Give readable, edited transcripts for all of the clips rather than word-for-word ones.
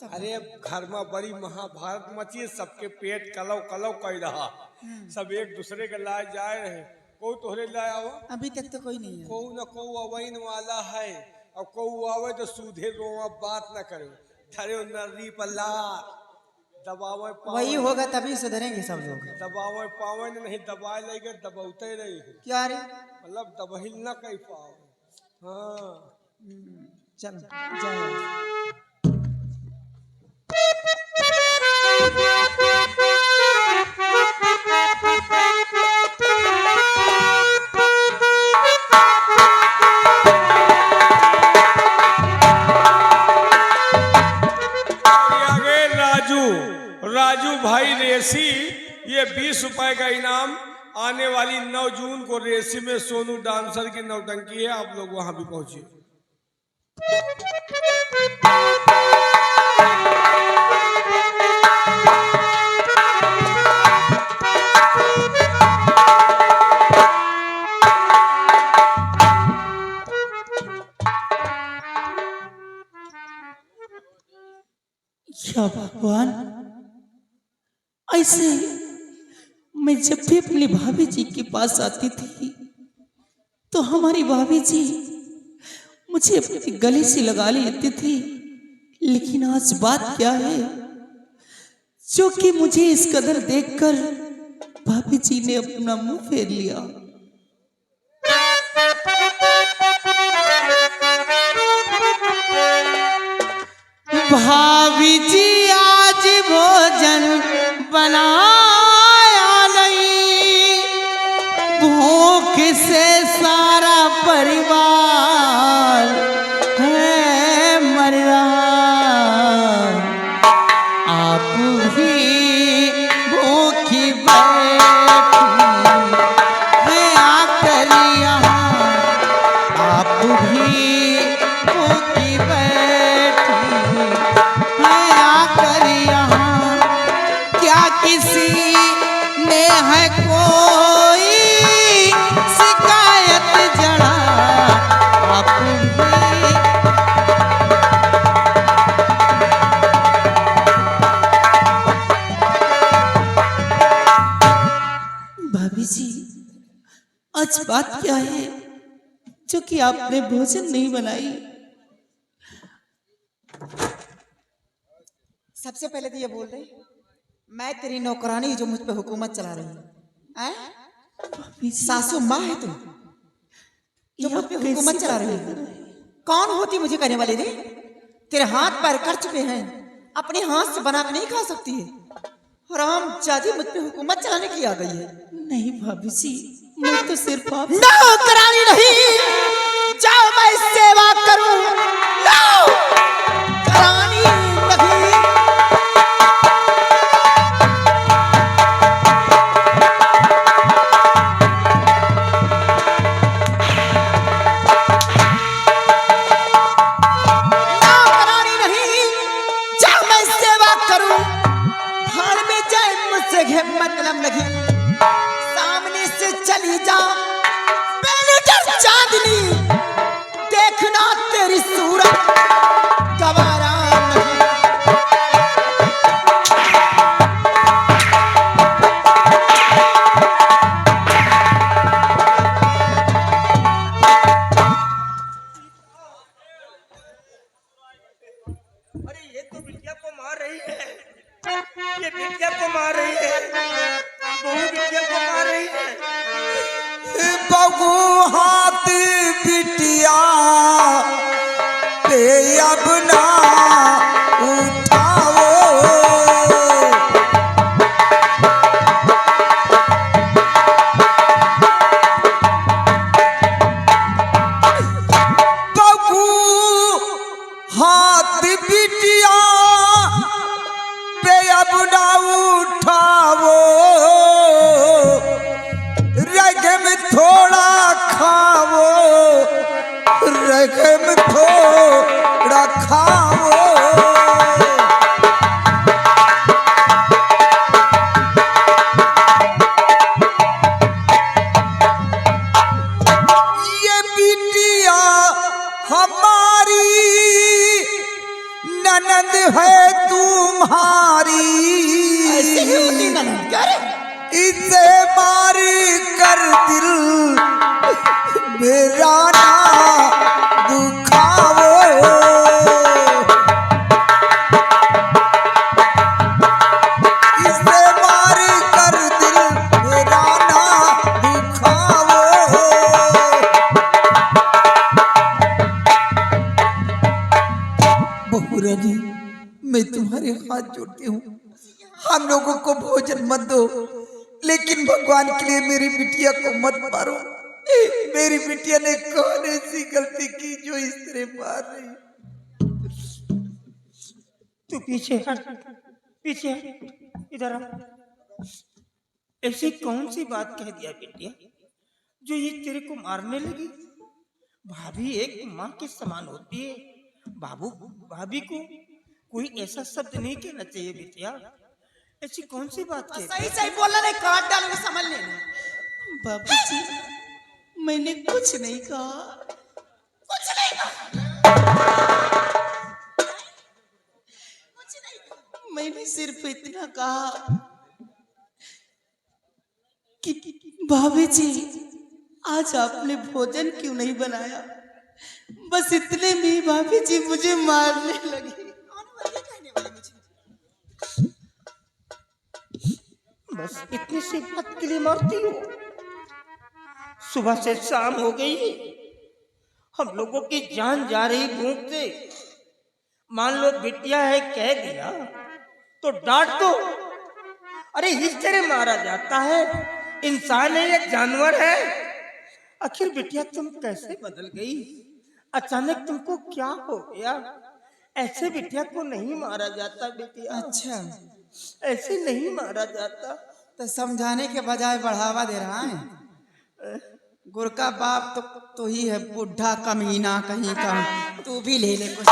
अरे घर में बड़ी महाभारत मची, सबके पेट कलव कलव कर रहा, सब एक दूसरे के लाए जाए रहे। कोई तोहरे लाए आओ? अभी तक तो कोई नहीं है। को न को अवैन वाला है, और को आवे तो सूधे रोवा बात न करे, धरे नर्री पल्लार दबावे वही होगा तभी सुधरेंगे सब लोग। दबावे पावे नहीं, दबाए लेगे दबाते रही क्या रे, मतलब दबहिल न कह पाओ। हाँ चल जाओ। राजू भाई रेसी, ये 20 रुपए का इनाम। आने वाली 9 जून को रेसी में सोनू डांसर की नौटंकी है, आप लोग वहां भी पहुंचिए। क्या भगवान, ऐसे मैं जब भी अपनी भाभी जी के पास आती थी तो हमारी भाभी जी मुझे अपने गले से लगा लेती थी, लेकिन आज बात क्या है जो कि मुझे इस कदर देखकर भाभी जी ने अपना मुंह फेर लिया। भाभी जी आज भोजन बनाया नहीं, भूख से सारा परिवार है मर रहा, आप भी भूखी बैठी है आकर यहाँ, आप भी भूखी बैठी है आकर यहाँ, क्या किसी ने है कोई शिकायत जड़ा, आप भी भाभी जी आज बात क्या है जो कि आपने भोजन नहीं बनाई? सबसे पहले तो ये बोल रही मैं तेरी नौकरानी जो मुझ पे हुकूमत चला रही है, सासू माँ है तुम जो मुझ पे हुकूमत चला रही है। कौन होती मुझे कहने वाली रे? तेरे हाथ पैर कर चुके हैं, अपने हाथ से बना के नहीं खा सकती है, हराम जादी मुझ पे हुकूमत चलाने के लिए आ गई है। नहीं भाभी जी, मैं तो सिर्फ आप नौकरानी नहीं, जाओ मैं सेवा करूं, नौकरानी नहीं। नौकरानी नहीं, जाओ मैं सेवा करूं, भाड़ में जाए मुझसे मतलब नहीं, सामने से चली जा चांदनी, देखना तेरी सूरत गवारा नहीं। अरे ये तो बिटिया को मार रही है, ये बिटिया को मार रही है, बहू बिटिया को मार रही है। बहू हाथ बिटिया पे अब ना उठाओ, बहू हाथ बिटिया पे अब ना उठाओ, रगम थोड़ा खाओ, रगम थोड़ा खाओ। ननद है तुम्हारी, ऐसी ही होती ननद क्या रे? इसे मारी कर दिल मेरा ना दुखाओ। इसे मारी कर दिल मेरा ना दुखाओ। बहुरानी, मैं तुम्हारे हाथ जोड़ती हूँ, हम लोगों को भोजन मत दो, लेकिन भगवान के लिए मेरी बिटिया को मत मारो। मेरी बिटिया ने कौन ऐसी गलती की जो इस तरह मार रही? तू पीछे हट, पीछे हट, इधर आ। ऐसी कौन सी बात कह दिया बिटिया जो ये तेरे को मारने लगी? भाभी एक माँ के समान होती है। बाबू भाभी को कोई ऐसा शब्द नहीं कहना चाहिए बिटिया। ऐसी कौन सी बात कह सही सही बोलना, नहीं काट डालूंगा, समझ लेना। बाबूजी, मैंने कुछ नहीं कहा। कुछ नहीं कहा। मैंने सिर्फ इतना कहा कि भाभी जी, आज आपने भोजन क्यों नहीं बनाया? बस इतने में ही भाभी जी मुझे मारने लगी। बस इतनी सी बात के लिए मारती हो? सुबह से शाम हो गई, हम लोगों की जान जा रही भूख से। मान लो बिटिया है कह दिया तो डांट दो। अरे इस तरह मारा जाता है? इंसान है या जानवर है? आखिर बिटिया तुम कैसे बदल गई? अचानक तुमको क्या हो गया? ऐसे बिटिया को नहीं मारा जाता बिटिया। अच्छा, ऐसे नहीं मारा जाता। तो समझाने के बजाय बढ़ावा दे रहा है। गुर का बाप तो ही है बुढ़ा कमीना कहीं का। तू भी ले ले कुछ।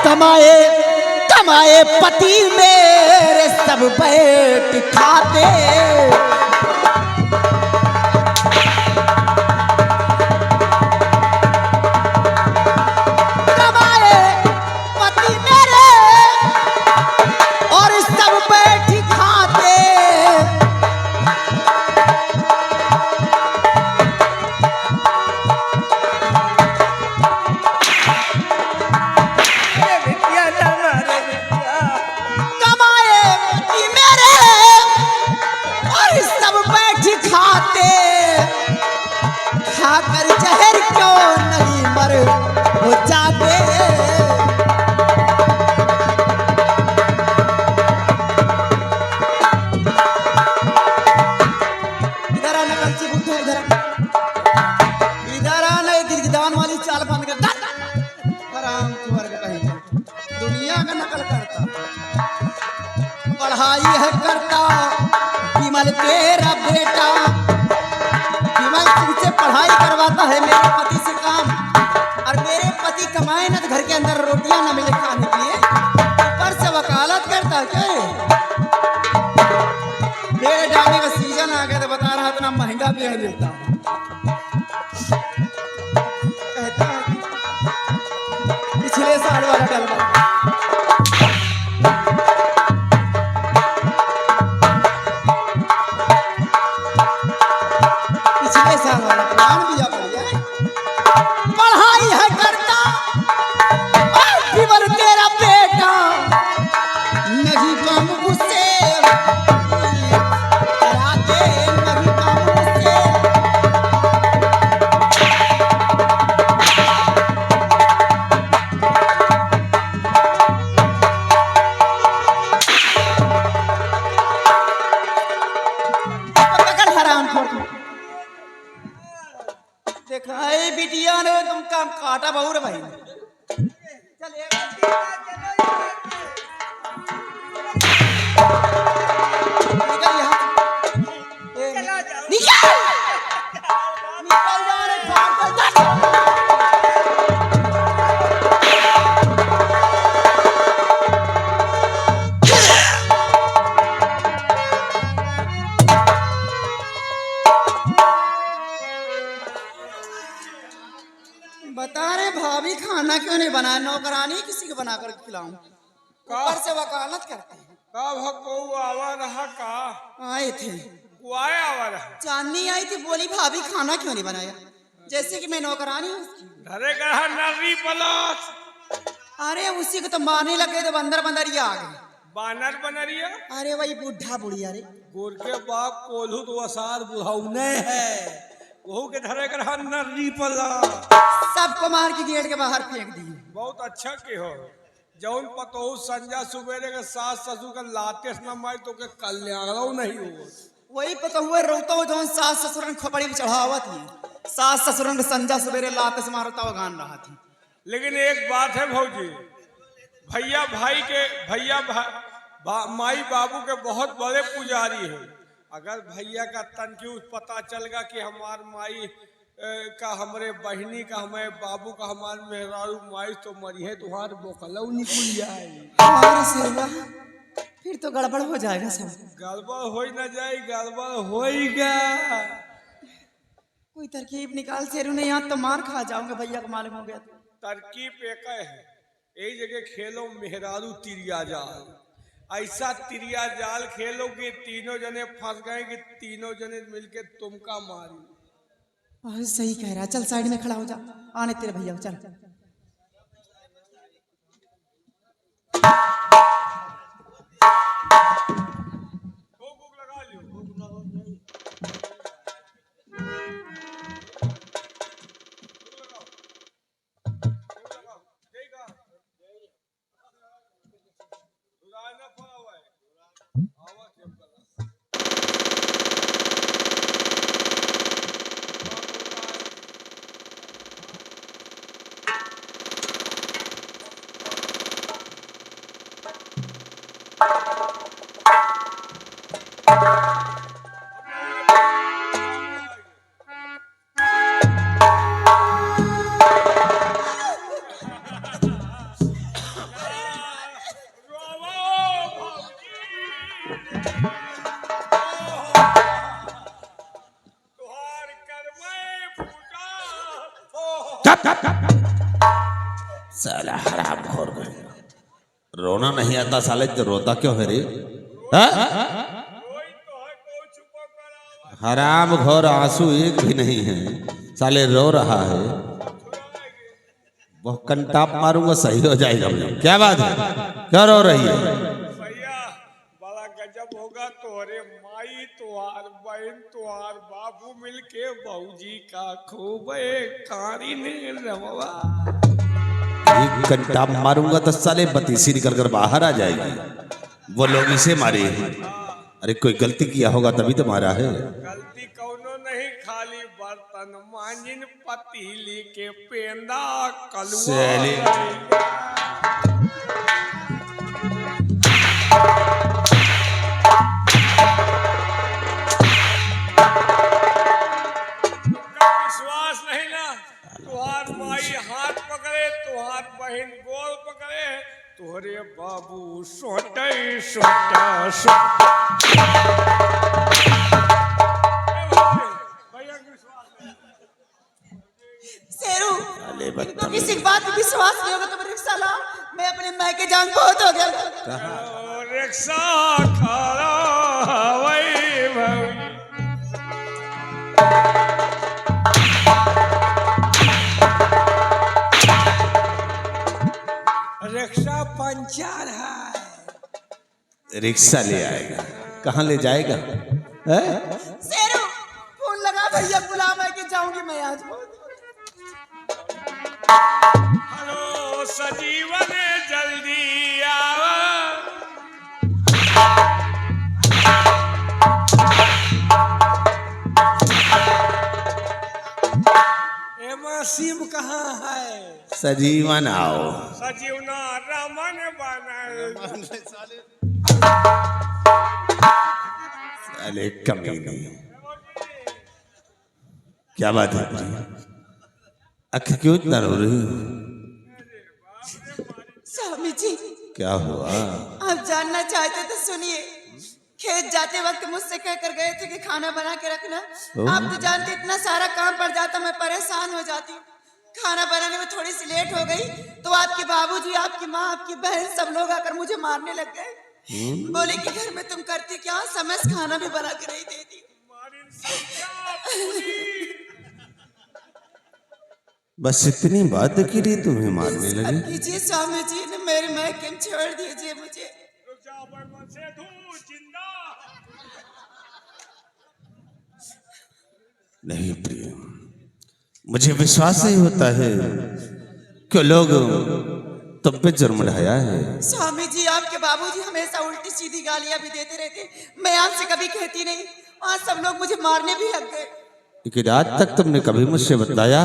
कमाए कमाए पति मेरे सब बैठ खाते। कमाए पति मेरे और सब बैठ खाते। बिटिया ना मारे बिटिया। कमाए पति मेरे और सब बैठ खाते। खाकर जहर क्यों नहीं मर हो जाते। इधर आना कलची बुद्धू, इधर आ। इधर आना, गिरगिदान वाली चाल बंद कर। आराम वर्ग कहीं दुनिया का नकल करता। पढ़ाई है करता विमल तेरा बेटा। विमल तुमसे पढ़ाई करवाता है मेरे पति से काम। और मेरे पति कमाए ना तो घर के अंदर रोटियां ना मिले खाने के लिए, ऊपर से वकालत करता है। क्या है? पेड़ डालने का सीजन आ गया तो बता रहा इतना महंगा पेड़ मिलता है। कहता है कि पिछले साल वाला डलवा। पिछले साल वाला प्लान भी जा पड़ गया। पढ़ाई है करता और विमल तेरा बेटा। नहीं काम उससे कराते, नहीं काम उससे। पकड़ हराम खोर। देखा है बिटिया ने तुम काम काटा बहु रे भाई। चल एक निकल यहाँ। निकल निकल जा रे पागल। बना कर खिलाऊं। का ऊपर से वकालत करते हैं। का भको आवा रहा का आए थे, वो आए आवा रहा चांदनी आई थी, बोली भाभी खाना क्यों नहीं बनाया, जैसे कि मैं नौकरानी हूँ उसकी। धरे कहा नर्री पलास अरे उसी को तो मारने लगे तो बंदर बंदरिया आ गए। बानर बनरिया अरे वही बूढ़ा बुढ़िया रे, गोर के बाप कोल्हू तो असार बुढ़ाउने है वहू के धरे कहा नर्री पलास सबको मार के गेट के बाहर फेंक दिए। बहुत अच्छा के हो जौन पतोहू संजा सुबेरे के सास ससुर का लाते न मारी तो के कल्याण नहीं हो। वही पता हुए रोता हो जौन सास ससुर ने खोपड़ी में चढ़ावा थी, सास ससुर ने संजा सुबेरे लाते से मारता हुआ गान रहा थी। लेकिन एक बात है भौजी, भैया भाई के माई बाबू के बहुत बड़े पुजारी है। अगर भैया का तनकी पता चल गया कि हमार माई का हमारे बहनी का हमारे बाबू का हमारे मेहरारू माई तो मरिए तुम्हारे बोकलऊ निकल जाए। अरे सेवा, फिर तो गड़बड़ हो जाएगा सब। गड़बड़ हो न जाए, गड़बड़ होएगा। कोई तरकीब निकाल शेरू ने, यहाँ तो मार खा जाओगे भैया को मालूम हो गया तो। तरकीब एक है, एक जगह खेलो मेहरारू तिरिया जाल। ऐसा तिरिया जाल खेलो कि तीनों जने फंस गए कि तीनों जने मिलके तुमका मारी। अरे सही कह रहा, चल साइड में खड़ा हो जा, आने तेरे भैया को, चल। भूख लगा लियो। साला हराम खोर रोना नहीं आता साले तो रोता क्यों है रे? हाँ? हराम घोर आंसू एक भी नहीं है साले रो रहा है। वो कंटाप मारूंगा सही हो जाएगा। क्या बात है, क्या रो रही है? भैया बड़ा गजब होगा, तोहरे माई तुहार बहन तुहार बाबू मिलके बहूजी का खूब कारी ने रवा। एक कंटाप मारूंगा तो साले बतीसी निकल कर बाहर आ जाएगी। वो लोग इसे मारे। अरे कोई गलती किया होगा तभी तो मारा है। गलती कौनो नहीं, खाली बर्तन मांजिन पतीली के पेंदा साले। विश्वास नहीं ना, तुहार माई हाथ पकड़े तुहार बहन गोल पकड़े, तोहरे बाबू सोटे सोटा सोटा। शेरू, तो किसी बात पे विश्वास नहीं होगा तो मैं रिक्शा ला, मैं अपने मायके जान बहुत हो गया। रिक्शा खड़ा वही भई। रिक्शा पंचर है। रिक्शा ले आएगा, कहाँ ले जाएगा? शेरू, फोन लगा भैया, बुला, मैं के जाऊंगी मैं आज। हेलो सजीवन जल्दी आवा। एमा सिम कहाँ है? सजीवन आओ। सजीवना रमन बना। साले कमीने। क्या बात है? आखिर क्यों इतना रो रही हो? स्वामी जी, क्या हुआ? आप जानना चाहते तो सुनिए। खेत जाते वक्त मुझसे कह कर गए थे कि खाना बना के रखना। आप तो जानते इतना सारा काम पड़ जाता, मैं परेशान हो जाती हूँ। खाना बनाने में थोड़ी सी लेट हो गई तो आपके बाबूजी, आपकी माँ, आपकी बहन सब लोग आकर मुझे मारने लग गए। बोले कि घर में तुम करती क्या, समय से खाना भी बना के नहीं देती। बस इतनी बात के लिए तुम्हें मारने लगे? कीजिए स्वामी जी ने मेरे महकम छोड़ दीजिए मुझे। नहीं प्रिय, मुझे विश्वास नहीं होता है कि लोग तुम पे जुर्म ढाया है। स्वामी जी, आपके बाबूजी हमेशा उल्टी सीधी गालियां भी देते रहते, मैं आपसे कभी कहती नहीं। आज सब लोग मुझे मारने भी लग गए। लेकिन आज तक तुमने कभी मुझसे बताया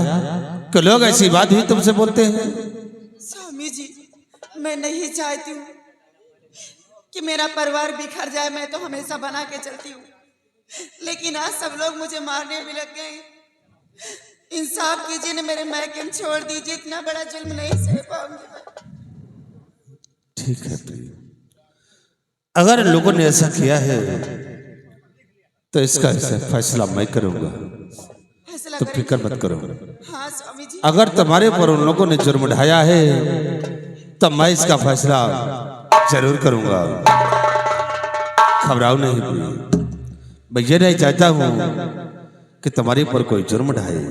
कि लोग ऐसी बात ही तुमसे बोलते हैं? स्वामी जी, मैं नहीं चाहती हूँ कि मेरा परिवार बिखर जाए, मैं तो हमेशा बना के चलती हूँ, लेकिन आज सब लोग मुझे मारने भी लग गए। इंसाफ कीजिए न, मेरे महकम छोड़ दीजिए, इतना बड़ा जुल्म नहीं सह पाऊंगी मैं। ठीक है प्रिय, अगर लोगों ने ऐसा किया है तो इसका फैसला मैं करूंगा, फैसला तो करें। फिक्र मत करो। हाँ स्वामी जी। अगर तुम्हारे पर उन लोगों ने जुर्म ढाया है तो मैं इसका फैसला जरूर करूंगा। घबराओ नहीं प्रिय, मैं ये नहीं चाहता हूं कि तुम्हारे पर कोई जुर्म ढाए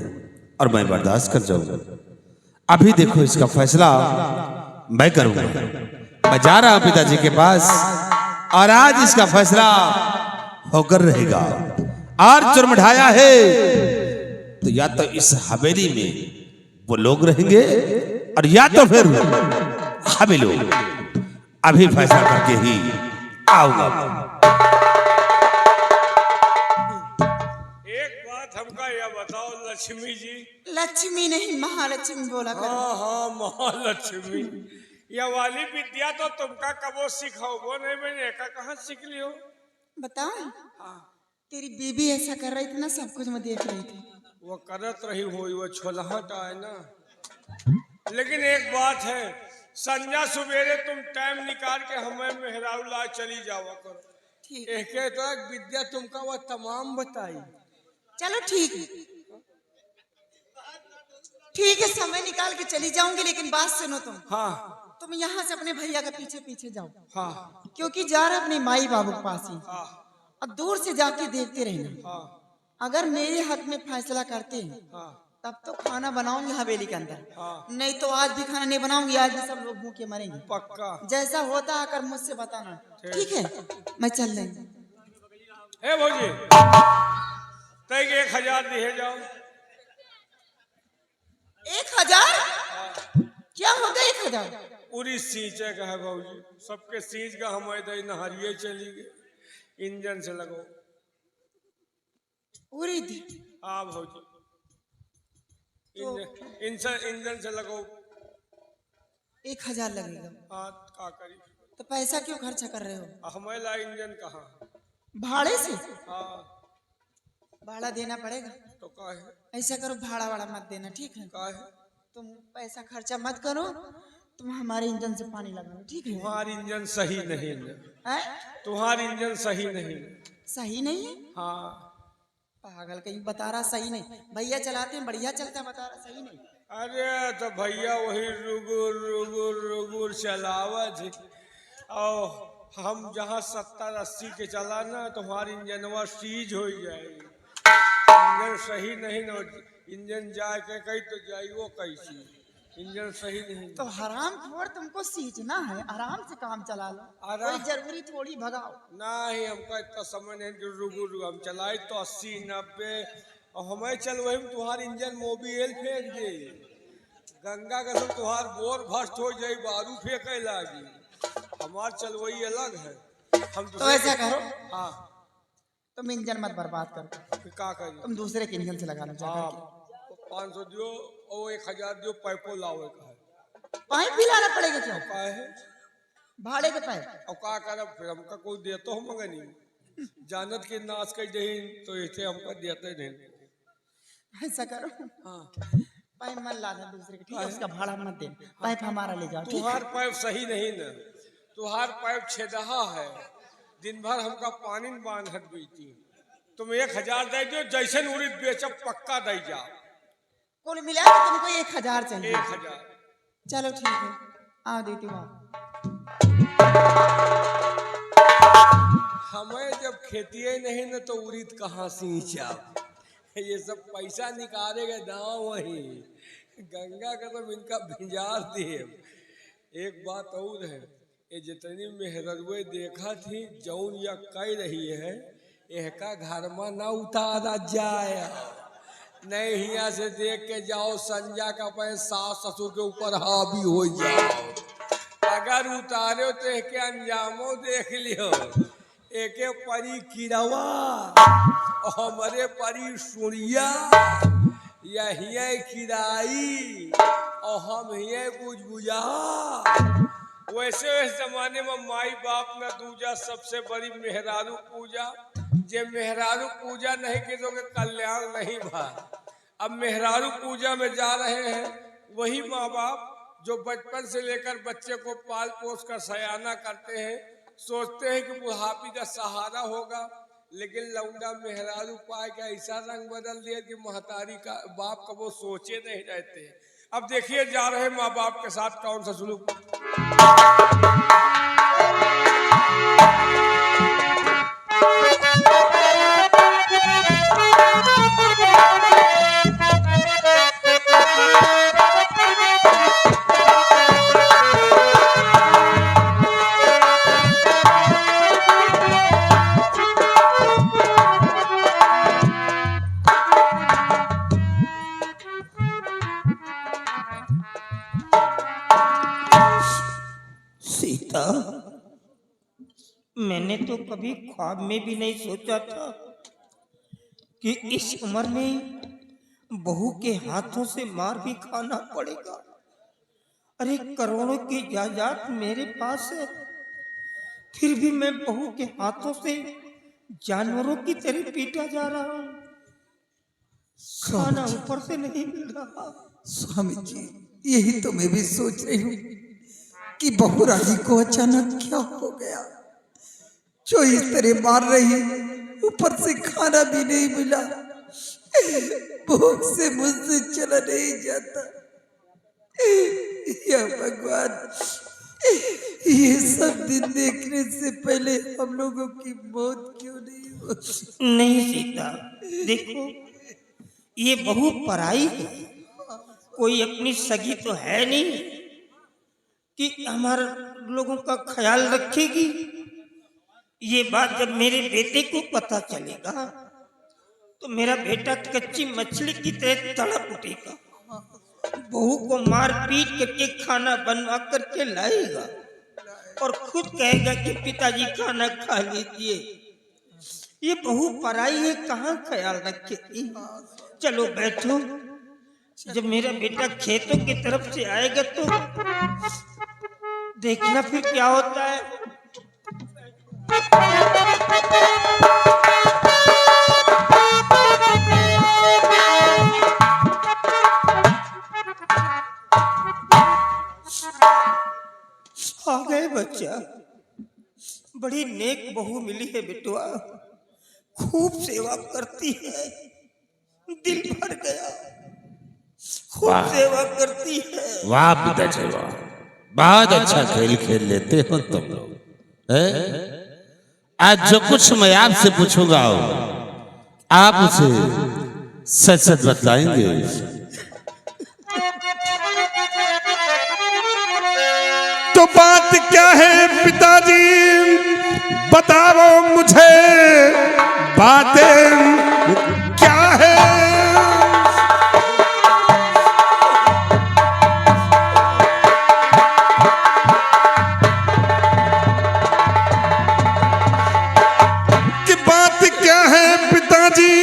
और मैं बर्दाश्त कर जाऊं। अभी देखो इसका फैसला मैं करूंगा। मैं जा रहा हूं पिताजी के पास और आज इसका फैसला होकर रहेगा। और जुर्म ढाया है तो या तो इस हवेली में वो लोग रहेंगे और या तो फिर हम लोग। अभी फैसला करके ही आऊंगा। एक बात हमका यह बताओ लक्ष्मी जी। लक्ष्मी नहीं, महालक्ष्मी बोला करो। हाँ हाँ, महालक्ष्मी, यह वाली विद्या तो तुमका कबो सिखाओ नहीं, मैंने का कहाँ सीख लियो? बताओ, तेरी बीबी ऐसा कर रही थी ना, सब कुछ मैं देख रही थी। वो करत रही हो, वो छोलहट है ना। लेकिन एक बात है, संजा सवेरे तुम टाइम निकाल के हमें मेहरारू ला चली जावा करो। ठीक, एक तो विद्या तुमका वह तमाम बताई। चलो ठीक है, ठीक है, समय निकाल के चली जाऊंगी, लेकिन बात सुनो तुम। हाँ तुम यहाँ से अपने भैया के पीछे पीछे जाओ, हाँ क्योंकि जा रहे अपने माई बाबू के पास ही। हाँ और दूर से जाके देखते रहना, हाँ अगर मेरे हक में फैसला करते हैं हाँ तब तो खाना बनाऊंगी हवेली के अंदर, हाँ। नहीं तो आज भी खाना नहीं बनाऊंगी, आज भी सब लोग भूखे मरेंगे। पक्का। जैसा होता आकर मुझसे बताना, ठीक है? मैं चल रही हूँ। हे भौजी, तय 1000 दिए जाओ। 1000? क्या हो गया 1000? पूरी सींचे का है भौजी, सबके सींच का हम इधर नहरिए चली गए, इंजन से लगो। पूरी दी हाँ भौजी, इंजन से लगो। 1000 लगेगा? हाँ, का करी? तो पैसा क्यों खर्चा कर रहे हो? हमें ला इंजन कहाँ? भाड़े से? हाँ, भाड़ा देना पड़ेगा। तो का है? ऐसा करो, भाड़ा वाड़ा मत देना, ठीक है? का है? तुम पैसा खर्चा मत करो, तुम हमारे इंजन से पानी लगाओ, ठीक है? तुम्हारी इंजन सही नहीं है, हैं? तुम्हारी इंजन सही नहीं है। सही नहीं है? हाँ, पागल कहीं, बता रहा सही नहीं। भैया चलाते हैं, बढ़िया चलता है, बता रहा सही नहीं। अरे तो भैया वही रुगुर रुगुर रुगुर चलावत है, और हम जहाँ 70-80 के चला ना, तुम्हारी इंजनवा सीज हो जाएगी। इंजन सही नहीं ना, इंजन जाए के कहीं तो जाइयो कैसी, इंजन सही नहीं। तो हराम खोर, तुमको सींचना है, आराम से काम चला लो, आराम? कोई जरूरी थोड़ी भगाओ। नहीं, हमका इतना समय नहीं कि रुगुर हम चलाई तो 80-90, और हमें चल वही में तुम्हारी इंजन मोबिल फेंक दे, गंगा का सब तुम्हार बोर भस्ट हो जाए, बारू फेंके लागी। हमार चल वही अलग है। हम तो ऐसा करो, हाँ, तुम इंजन मत बर्बाद करो, फिर का करिए? तुम दूसरे के इंजन से लगा लो जाकर हाँ, के। 500 दियो और 1000 दियो, पाइपो लाओ का है। पाइप भी लाना पड़ेगा क्या? का है? भाड़े के पाइप? और का करब, फिर हमका कोई देतो हम नहीं, जानत के नाश कर दही तो ऐसे हमका देते नहीं। ऐसा करो, हाँ, पाइप मत लाना दूसरे के, ठीक है? उसका भाड़ा मत देना, पाइप हमारा ले जाओ, ठीक है? तुहार पाइप सही नहीं न, तुहार पाइप छेदहा है, दिन भर हमका पानी में बांधत बीती। तुम 1000 दे दो, जैसे उड़ीद बेचब पक्का दे जा। कुल मिला के तुमको 1000 चाहिए। 1000। चलो ठीक है, आओ देती हूँ। हमें जब खेती ही नहीं न तो उड़ीद कहाँ सींचा। ये सब पैसा निकालेगा दाव वही गंगा का तो इनका भिंजार दे। एक बात और है, ये जितनी मेहररुए देखा थी जौन या कह रही है, एहका घर में ना उतारा जाए। नहीं हिया से देख के जाओ संजा का पैसा सास ससुर के ऊपर हावी हो जाओ। अगर उतारे तो एक अंजामो देख लियो। एके परी किरवा और हमारे परी सुनिया, यही किराई और हम ही बुझबुझा। वैसे जमाने में माई बाप ने दूजा सबसे बड़ी मेहरारू पूजा। जे मेहरारू पूजा नहीं की तो कल्याण नहीं भाई। अब मेहरारू पूजा में जा रहे हैं वही माँ बाप जो बचपन से लेकर बच्चे को पाल पोस कर सयाना करते हैं, सोचते हैं कि बुढ़ापी का सहारा होगा, लेकिन लौंडा मेहरारू पाए का ऐसा रंग बदल दिया कि महतारी का बाप का वो सोचे नहीं रहते। अब देखिए जा रहे माँ बाप के साथ कौन सा सुलूक। सीता, मैंने तो कभी ख्वाब में भी नहीं सोचा था कि इस उम्र में बहू के हाथों से मार भी खाना पड़ेगा। अरे करोड़ों की जायदाद मेरे पास है, फिर भी मैं बहू के हाथों से जानवरों की तरह पीटा जा रहा हूँ। खाना ऊपर से नहीं मिल रहा। स्वामी जी, यही तो मैं भी सोच रही हूँ कि बहू राजी को अचानक क्या हो गया जो इस तरह मार रही, ऊपर से खाना भी नहीं मिला, भूख से मुझसे चला नहीं जाता। या भगवान, ये सब दिन देखने से पहले हम लोगों की मौत क्यों नहीं हो? नहीं सीता, देखो ये बहू पराई है, कोई अपनी सगी तो है नहीं कि हमारे लोगों का ख्याल रखेगी। ये बात जब मेरे बेटे को पता चलेगा तो मेरा बेटा कच्ची मछली की तरह तड़प उठेगा, बहू को मार पीट करके खाना बनवा करके लाएगा और खुद कहेगा कि पिताजी खाना खा लीजिए। ये बहू पराई है, कहाँ ख्याल रखेगी। चलो बैठो, जब मेरा बेटा खेतों की तरफ से आएगा तो देखना फिर क्या होता है। आ गए बच्चा, बड़ी नेक बहू मिली है बेटुआ, खूब सेवा करती है, दिल भर गया, खूब सेवा करती है। वाह पिताजी वाह, बहुत अच्छा खेल खेल लेते हो तुम लोग। आज जो कुछ मैं आपसे पूछूंगा आप उसे सच सच बतलाएंगे। तो बात क्या है पिताजी, बताओ मुझे, बातें क्या है? कि बात क्या है पिताजी,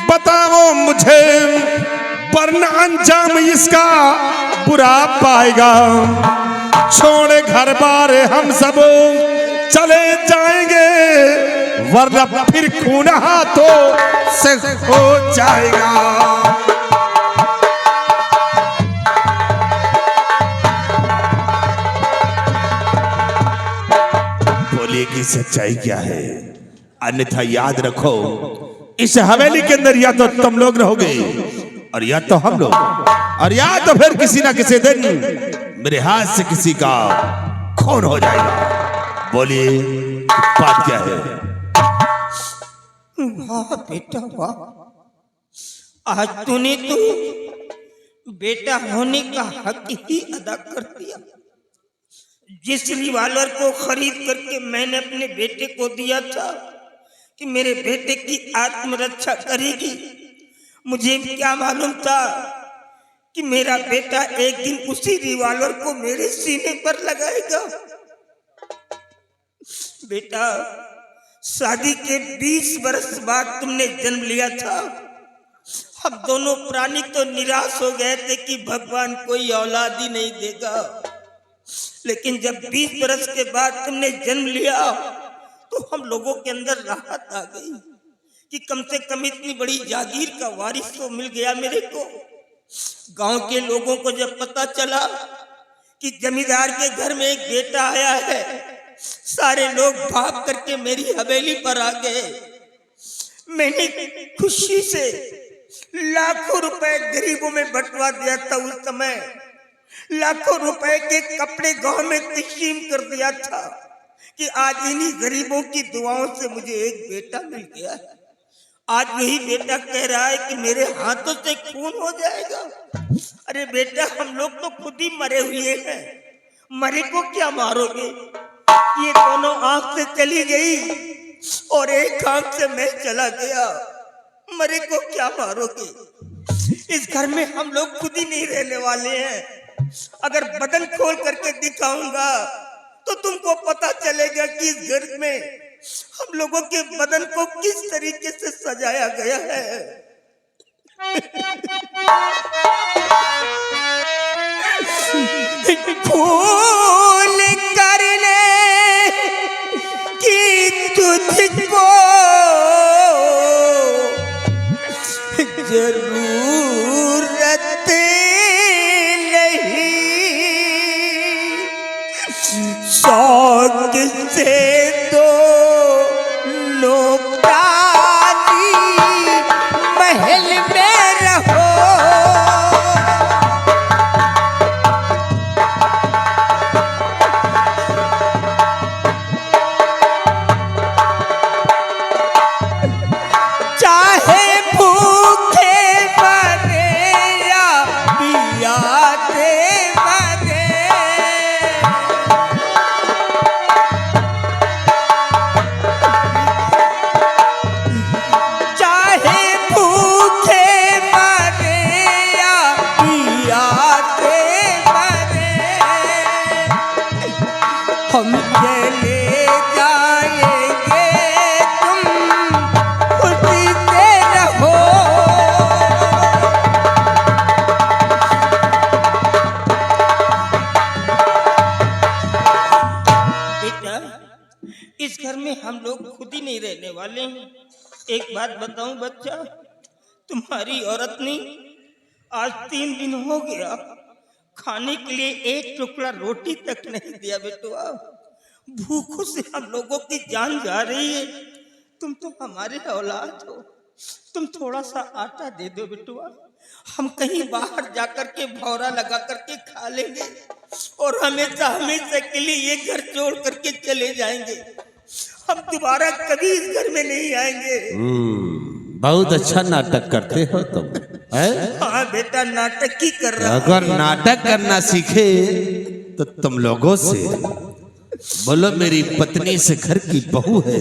बताओ मुझे, वरना अंजाम इसका बुरा पाएगा। छोड़े घर बार हम सब चले जाएंगे, वरना फिर खून हाथों से हो जाएगा। बोलिए कि सच्चाई क्या है, अन्यथा याद रखो इस हवेली के अंदर या तो तुम लोग रहोगे और या तो हम लोग, और या तो फिर किसी ना किसी दिन मेरे हाथ से किसी का खून हो जाएगा। बोलिए बात क्या है? वाह बेटा वाह, आज तूने तो बेटा होने का हक ही अदा कर दिया। जिस रिवाल्वर को खरीद करके मैंने अपने बेटे को दिया था कि मेरे बेटे की आत्मरक्षा करेगी, मुझे क्या मालूम था कि मेरा बेटा एक दिन उसी रिवाल्वर को मेरे सीने पर लगाएगा। बेटा, शादी के 20 वर्ष बाद तुमने जन्म लिया था। हम दोनों प्राणी तो निराश हो गए थे कि भगवान कोई औलाद ही नहीं देगा, लेकिन जब 20 वर्ष के बाद तुमने जन्म लिया तो हम लोगों के अंदर राहत आ गई कि कम से कम इतनी बड़ी जागीर का वारिस तो मिल गया मेरे को। गांव के लोगों को जब पता चला कि जमींदार के घर में एक बेटा आया है, सारे लोग भाग करके मेरी हवेली पर आ गए। मैंने खुशी से लाखों रुपए गरीबों में बंटवा दिया था। उस समय लाखों रुपए के कपड़े गांव में तकसीम कर दिया था कि आज इन्हीं गरीबों की दुआओं से मुझे एक बेटा मिल गया है। आज वही बेटा कह रहा है कि मेरे हाथों से खून हो जाएगा। अरे बेटा, हम लोग तो खुद ही मरे हुए हैं, मरे को क्या मारोगे? ये दोनों आंख से चली गई और एक आंख से मैं चला गया, मरे को क्या मारोगे? इस घर में हम लोग खुद ही नहीं रहने वाले हैं। अगर बदन खोल करके दिखाऊंगा तो तुमको पता चलेगा कि इस घर में हम लोगों के बदन को किस तरीके से सजाया गया है। भूल करने की तुझको जरूरत नहीं, शौक से दो नौकरानी महल में रहो। चाहे भूखे मरे या पियासे मरे, चाहे भूखे मरे या पियासे मरे, हम चले जाएंगे, तुम खुशी से रहो। बेटा, इस घर में हम लोग खुद ही नहीं रहने वाले हैं। एक बात बताऊं बच्चा, तुम्हारी औरत ने आज 3 दिन हो गया खाने के लिए एक टुकड़ा रोटी तक नहीं दिया। बेटुआ, भूखों से हम लोगों की जान जा रही है। तुम तो हमारे औलाद हो, तुम थोड़ा सा आटा दे दो बेटुआ, हम कहीं बाहर जाकर के भौरा लगा करके खा लेंगे और हमेशा हमेशा के लिए ये घर छोड़ करके चले जाएंगे। हम दोबारा कभी इस घर में नहीं आएंगे। बहुत अच्छा नाटक करते हो तुम, है? हाँ बेटा, नाटक ही कर रहा हूं। अगर नाटक करना सीखे तो तुम लोगों से बोलो मेरी पत्नी से घर की बहू है,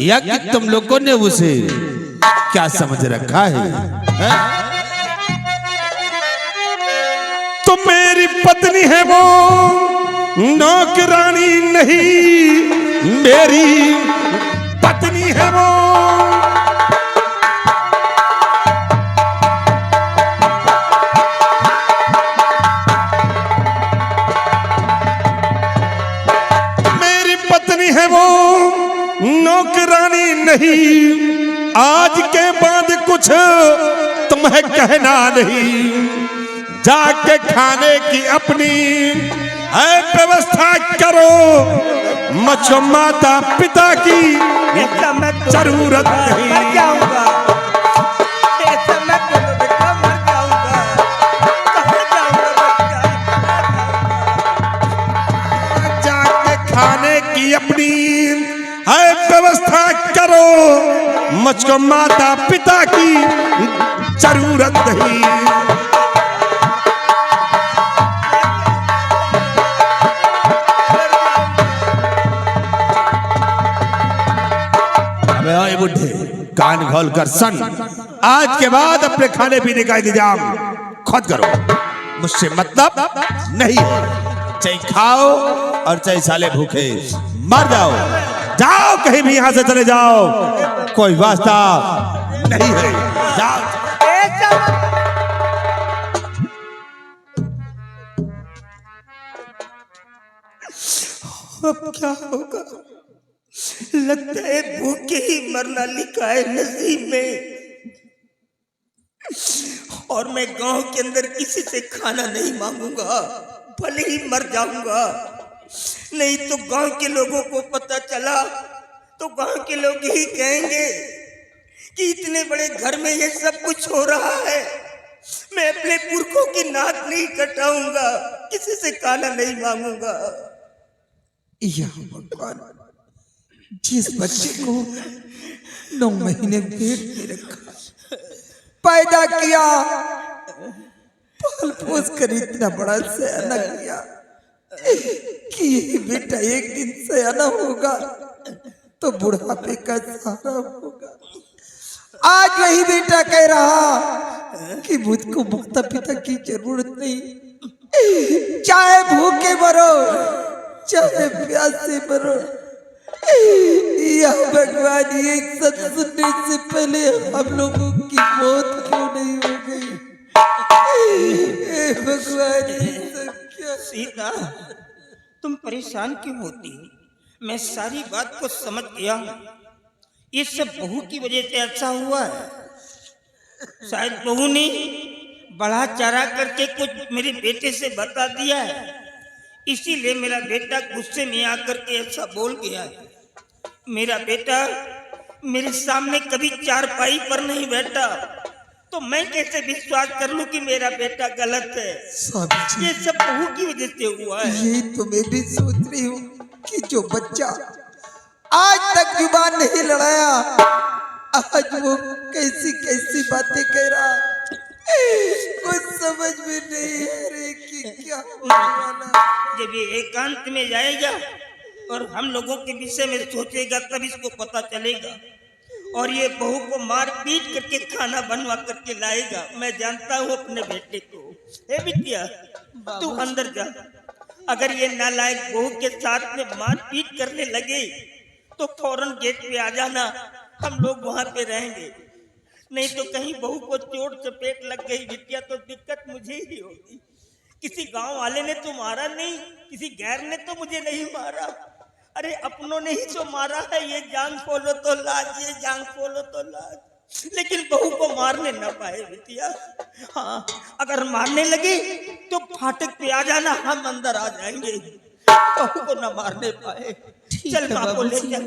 या कि तुम लोगों ने उसे क्या समझ रखा है? तो मेरी पत्नी है वो, नौकरानी नहीं, मेरी पत्नी है वो। मेरी पत्नी है वो, नौकरानी नहीं। आज के बाद कुछ तुम्हें कहना नहीं, जाके खाने की अपनी व्यवस्था करो। मुझको माता पिता की जरूरत नहीं। जाऊंगा, ऐसा मत बोलो बेटा। की अपनी है व्यवस्था करो, मुझको माता पिता की जरूरत नहीं। अबे ओए बुढ़े, कान खोल कर सुन। आज के बाद अपने खाने पीने का इंतजाम खुद करो, मुझसे मतलब नहीं है। चाहे खाओ और चाहे साले भूखे मर जाओ। जाओ कहीं भी यहां से चले जाओ, कोई वास्ता नहीं है। जाओ। अब क्या होगा? लगता है भूखे ही मरना लिखा है नसीब में। और मैं गांव के अंदर किसी से खाना नहीं मांगूंगा, भले ही मर जाऊंगा। नहीं तो गांव के लोगों को पता चला तो गांव के लोग ही कहेंगे कि इतने बड़े घर में ये सब कुछ हो रहा है। मैं अपने पुरखों की नाक नहीं कटाऊंगा, किसी से खाना नहीं मांगूंगा। या भगवान, जिस बच्चे को 9 महीने पेट में रखा, पैदा किया, पाल पोस कर इतना बड़ा सयाना किया कि ये बेटा एक दिन सयाना होगा तो बुढ़ापे का सहारा होगा। आज वही बेटा कह रहा कि मुझको माता पिता की जरूरत नहीं, चाहे भूखे मरो चाहे प्यासे मरो। या भगवान, ये सब सुनने से पहले हम लोगों की मौत क्यों नहीं हो गई? भगवान, ये सब क्या? सीता, तुम परेशान क्यों होती हो? मैं सारी बात को समझ गया हूं। ये सब बहू की वजह से ऐसा हुआ है। शायद बहू ने बढ़ा चढ़ा करके कुछ मेरे बेटे से बता दिया है, इसीलिए मेरा बेटा गुस्से में आकर के ऐसा बोल गया है। मेरा बेटा मेरे सामने कभी चारपाई पर नहीं बैठा, तो मैं कैसे विश्वास कर लूं कि मेरा बेटा गलत है? ये सब बहू की वजह से हुआ है। यही तो मैं भी सोच रही हूँ कि जो बच्चा आज तक जुबान नहीं लड़ाया, आज वो कैसी कैसी बातें कह रहा, कुछ समझ में नहीं आ रही कि क्या होने वाला। जब ये एकांत में जाएगा और हम लोगों के विषय में सोचेगा तब इसको पता चलेगा, और ये बहू को मार पीट करके खाना बनवा करके लाएगा। मैं जानता हूँ अपने बेटे को। हे बिटिया, तू अंदर जा। अगर ये नालायक बहू के साथ में मार पीट करने लगे तो फौरन गेट पे आ जाना, हम लोग वहां पे रहेंगे। नहीं तो कहीं बहू को चोट चपेट लग गई बिटिया तो दिक्कत मुझे ही होगी। किसी गांव वाले ने तो मारा नहीं, किसी गैर ने तो मुझे नहीं मारा, अरे अपनों ने ही तो मारा है। ये जान खोलो तो लाज, ये जान खोलो तो लाज। लेकिन बहू को मारने न पाए बिटिया। हाँ, अगर मारने लगे तो फाटक पे आ जाना, हम अंदर आ जाएंगे। बहू को न मारने पाए। चल माँ को ले चल।